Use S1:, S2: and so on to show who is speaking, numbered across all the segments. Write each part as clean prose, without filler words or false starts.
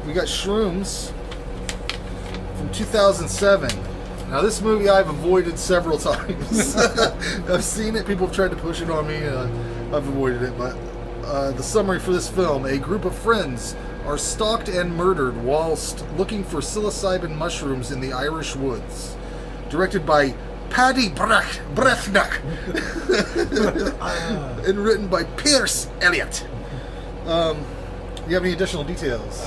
S1: we got Shrooms from 2007. Now, this movie I've avoided several times. I've seen it. People have tried to push it on me. I've avoided it. But the summary for this film: a group of friends are stalked and murdered whilst looking for psilocybin mushrooms in the Irish woods. Directed by Paddy Breathnach and written by Pearse Elliot. You have any additional details?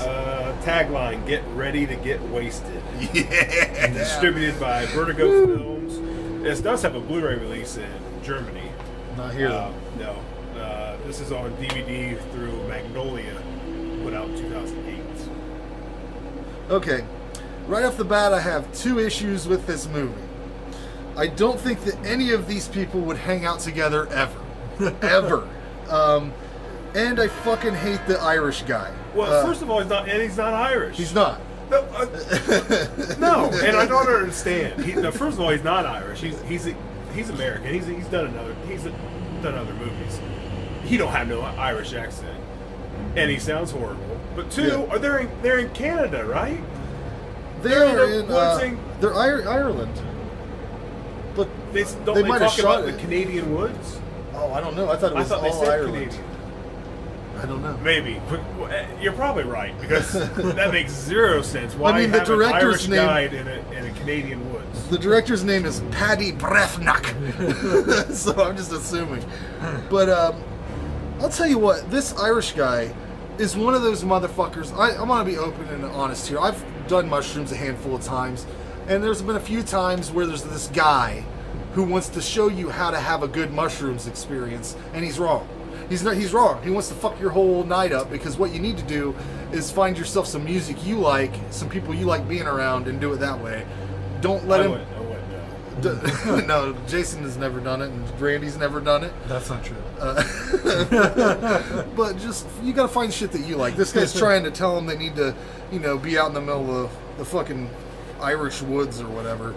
S2: Tagline: Get ready to get wasted.
S1: Yeah.
S2: Distributed by Vertigo Films. This does have a Blu-ray release in Germany.
S1: Not here though.
S2: No. This is on DVD through Magnolia, put out in 2008.
S1: Okay. Right off the bat, I have 2 issues with this movie. I don't think that any of these people would hang out together ever. Ever. And I fucking hate the Irish guy.
S2: Well, first of all, he's not Irish.
S1: He's not.
S2: No, no, and I don't understand. First of all, he's not Irish. He's American. He's done other movies. He don't have no Irish accent, and he sounds horrible. But 2,
S1: Yeah.
S2: they're in Canada, right?
S1: They're Ireland. But
S2: They
S1: might have
S2: talk
S1: shot
S2: about
S1: it.
S2: the Canadian woods.
S1: Oh, I don't know. I thought it was
S2: they
S1: all
S2: said
S1: Ireland.
S2: Canadian.
S1: I don't know.
S2: Maybe. You're probably right, because that makes 0 sense. Why
S1: I mean, the
S2: have an
S1: director's
S2: Irish
S1: name-
S2: guide in a Canadian woods?
S1: The director's name is Paddy Breathnach. So I'm just assuming. But I'll tell you what, this Irish guy is one of those motherfuckers. I'm going to be open and honest here. I've done mushrooms a handful of times, and there's been a few times where there's this guy who wants to show you how to have a good mushrooms experience, and he's wrong. He's wrong. He wants to fuck your whole night up, because what you need to do is find yourself some music you like, some people you like being around, and do it that way. Don't let him...
S2: I wouldn't.
S1: No, Jason has never done it, and Randy's never done it.
S3: That's not true.
S1: But just, you gotta find shit that you like. This guy's trying to tell them they need to, be out in the middle of the fucking Irish woods or whatever.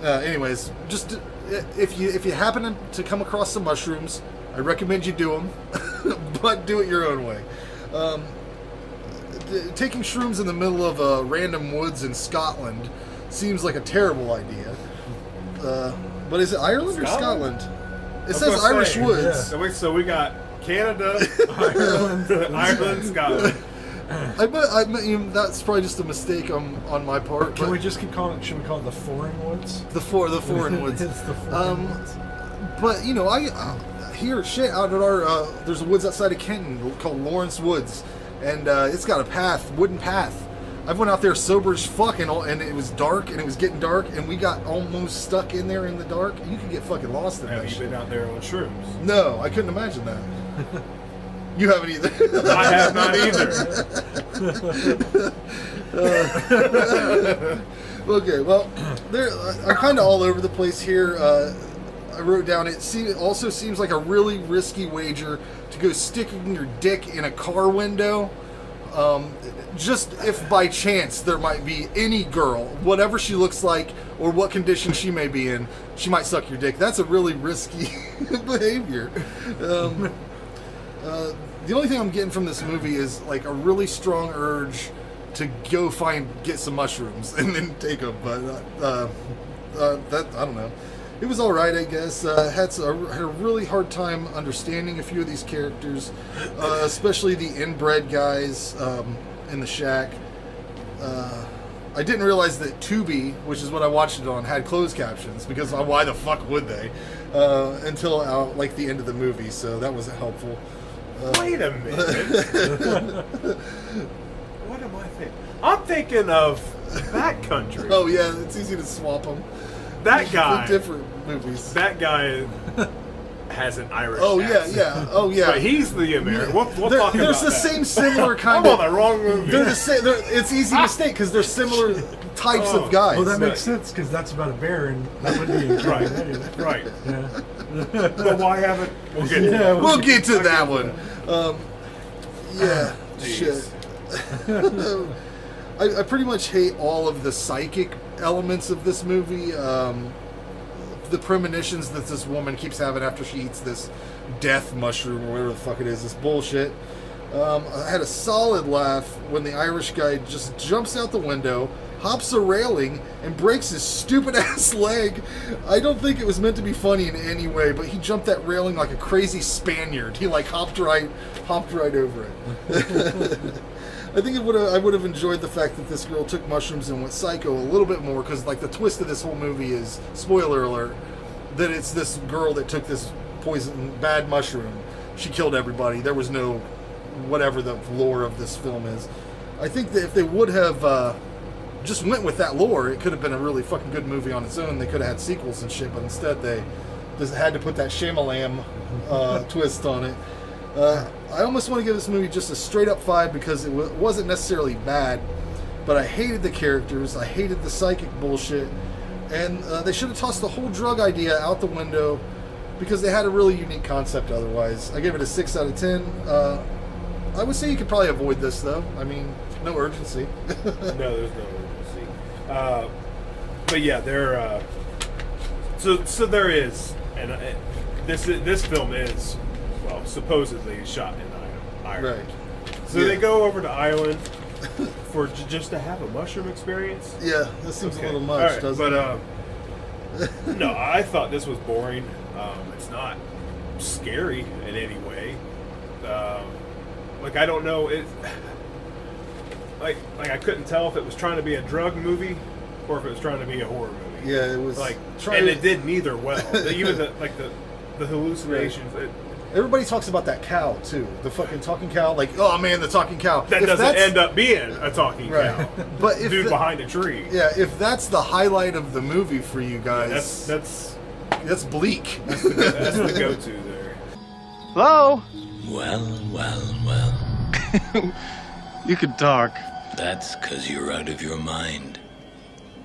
S1: Anyways, just if you happen to come across some mushrooms, I recommend you do them, but do it your own way. Taking shrooms in the middle of random woods in Scotland seems like a terrible idea. But is it Ireland or Scotland? It says Irish woods.
S2: Yeah. So we got Canada, Ireland, Scotland.
S1: That's probably just a mistake on my part.
S3: Can we just keep calling it? Should we call it the foreign woods?
S1: The foreign woods?
S3: It's the foreign woods.
S1: But I hear shit out at our. There's a woods outside of Kenton called Lawrence Woods, and it's got a wooden path. I went out there sober as fuck, and it was dark, and it was getting dark, and we got almost stuck in there in the dark. You could get fucking lost in that
S2: Have you
S1: shit.
S2: been out there on shrooms?
S1: No, I couldn't imagine that. You haven't either.
S2: I have not either.
S1: Okay, well, I'm kind of all over the place here. I wrote down, it also seems like a really risky wager to go sticking your dick in a car window. Just if by chance there might be any girl, whatever she looks like or what condition she may be in, she might suck your dick. That's a really risky behavior. The only thing I'm getting from this movie is like a really strong urge to go get some mushrooms and then take them. But I don't know. It was all right, I guess. Had a really hard time understanding a few of these characters, especially the inbred guys in the shack. I didn't realize that Tubi, which is what I watched it on, had closed captions, because why the fuck would they? Until like the end of the movie, so that wasn't helpful.
S2: Wait a minute. What am I thinking? I'm thinking of Backcountry.
S1: Oh yeah, it's easy to swap them.
S2: That guy.
S1: Different movies.
S2: That guy has an Irish
S1: accent. Oh yeah.
S2: But he's the American. We'll talk about that.
S1: There's the same similar kind
S2: I'm
S1: of.
S2: on the wrong movie.
S1: They're the same. It's easy to mistake because they're similar types of guys.
S3: Well, that makes sense, because that's about a bear, and that would be
S2: right. Right.
S3: Yeah.
S2: But why haven't? We'll get to
S3: Yeah,
S2: that.
S1: We'll get to that one. Yeah.
S2: Jeez.
S1: Shit. I pretty much hate all of the psychic elements of this movie. The premonitions that this woman keeps having after she eats this death mushroom or whatever the fuck it is, this bullshit. I had a solid laugh when the Irish guy just jumps out the window, hops a railing, and breaks his stupid ass leg. I don't think it was meant to be funny in any way, but he jumped that railing like a crazy Spaniard. He like hopped right over it. I think I would have enjoyed the fact that this girl took mushrooms and went psycho a little bit more, because like the twist of this whole movie is, spoiler alert, that it's this girl that took this bad mushroom. She killed everybody. There was no whatever the lore of this film is. I think that if they would have just went with that lore, it could have been a really fucking good movie on its own. They could have had sequels and shit, but instead they just had to put that Shyamalan twist on it. I almost want to give this movie just a straight up 5 because it wasn't necessarily bad, but I hated the characters, I hated the psychic bullshit, and they should have tossed the whole drug idea out the window because they had a really unique concept otherwise. I gave it a 6 out of 10. I would say you could probably avoid this though. I mean, no urgency.
S2: No, there's no urgency. But yeah, there. So there is, and this film is, well, supposedly shot in Ireland.
S1: Right.
S2: So they go over to Ireland for just to have a mushroom experience.
S1: Yeah, this seems a little much,
S2: right,
S1: doesn't it?
S2: But no, I thought this was boring. It's not scary in any way. Like I don't know it. Like I couldn't tell if it was trying to be a drug movie or if it was trying to be a horror movie.
S1: Yeah, it was
S2: like, and it did neither well. Even the hallucinations.
S1: Right. Everybody talks about that cow too, the fucking talking cow. Like, oh man, the talking cow.
S2: That doesn't end up being a talking cow.
S1: But if
S2: dude behind a tree.
S1: Yeah, if that's the highlight of the movie for you guys,
S2: yeah,
S1: that's bleak.
S2: That's the go-to there.
S4: Hello?
S5: Well.
S4: You could talk.
S5: That's 'cause you're out of your mind.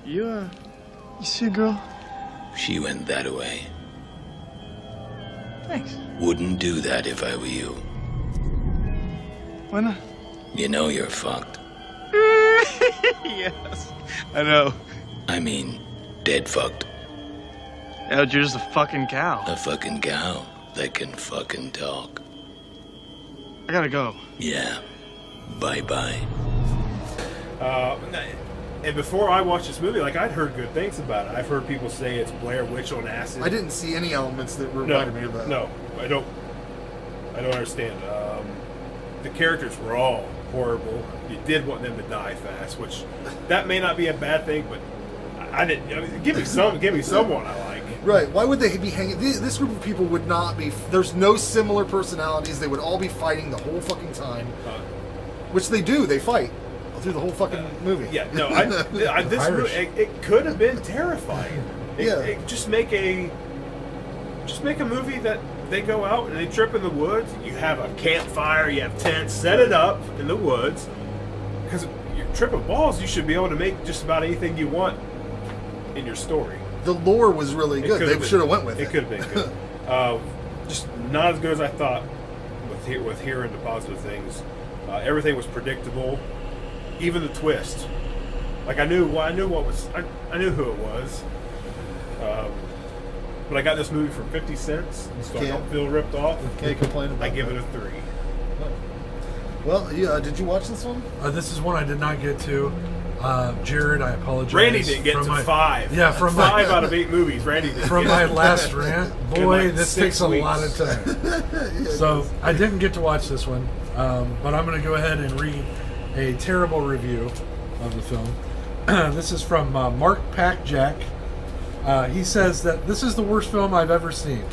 S4: You see a girl?
S5: She went that way.
S4: Thanks.
S5: Wouldn't do that if I were you.
S4: Why not?
S5: You know you're fucked.
S4: Yes, I know.
S5: I mean, dead fucked.
S4: Yeah, but you're just a fucking cow.
S5: A fucking cow that can fucking talk.
S4: I gotta go.
S5: Yeah. Bye-bye.
S2: And before I watched this movie, like I'd heard good things about it. I've heard people say it's Blair Witch on acid.
S1: I didn't see any elements that reminded me of that.
S2: No, I don't understand. The characters were all horrible. You did want them to die fast, which that may not be a bad thing, but I didn't. I mean, give me someone I like.
S1: Right? Why would they be hanging? This group of people would not be. There's no similar personalities. They would all be fighting the whole fucking time, which they do. They fight through the whole fucking movie.
S2: Yeah, no, this movie, it could have been terrifying. Just make a movie that they go out and they trip in the woods. You have a campfire, you have tents, set it up in the woods. Because you're tripping balls, you should be able to make just about anything you want in your story.
S1: The lore was really good. They should have went with it.
S2: It could have been good. Just not as good as I thought with hearing the positive things. Everything was predictable. Even the twist. Like I knew who it was. But I got this movie for 50 cents, so I don't feel ripped off.
S1: Can't complain about
S2: I give
S1: that.
S2: it a 3.
S1: Well, yeah, did you watch this one?
S3: This is one I did not get to. Jared, I apologize.
S2: Randy didn't get to 5.
S3: Yeah, from
S2: 5 out of 8 movies. Randy didn't
S3: from
S2: get
S3: my
S2: to.
S3: last rant. Boy,
S2: like
S3: this
S2: 6
S3: takes a
S2: weeks.
S3: lot of time. So I didn't get to watch this one, but I'm going to go ahead and read a terrible review of the film. This is from Mark Packjack. He says that this is the worst film I've ever seen.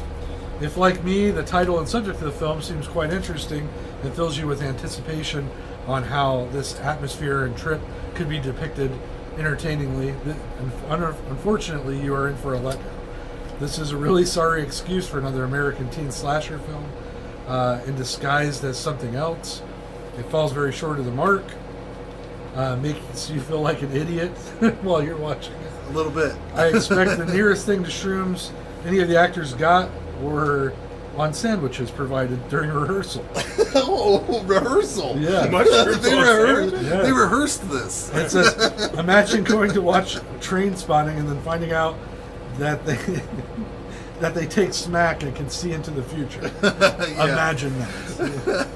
S3: If, like me, the title and subject of the film seems quite interesting and fills you with anticipation on how this atmosphere and trip could be depicted entertainingly, unfortunately, you are in for a letdown. This is a really sorry excuse for another American teen slasher film, and disguised as something else. It falls very short of the mark, makes you feel like an idiot while you're watching it.
S1: A little bit.
S3: I expect the nearest thing to Shrooms any of the actors got were on sandwiches provided during rehearsal.
S1: Oh, rehearsal.
S3: Yeah.
S1: They rehearsed this.
S3: It says, imagine going to watch Train Spotting and then finding out that they take smack and can see into the future. Imagine that.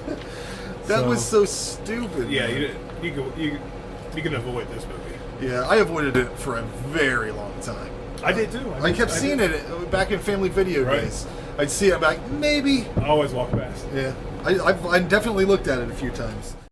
S1: That was so stupid.
S2: Yeah,
S1: man.
S2: you can avoid this movie.
S1: Yeah, I avoided it for a very long time.
S2: I did too.
S1: I kept seeing it back in family video
S2: Right.
S1: days. I'd see it, I'm like, maybe.
S2: I always walk past.
S1: Yeah, I definitely looked at it a few times.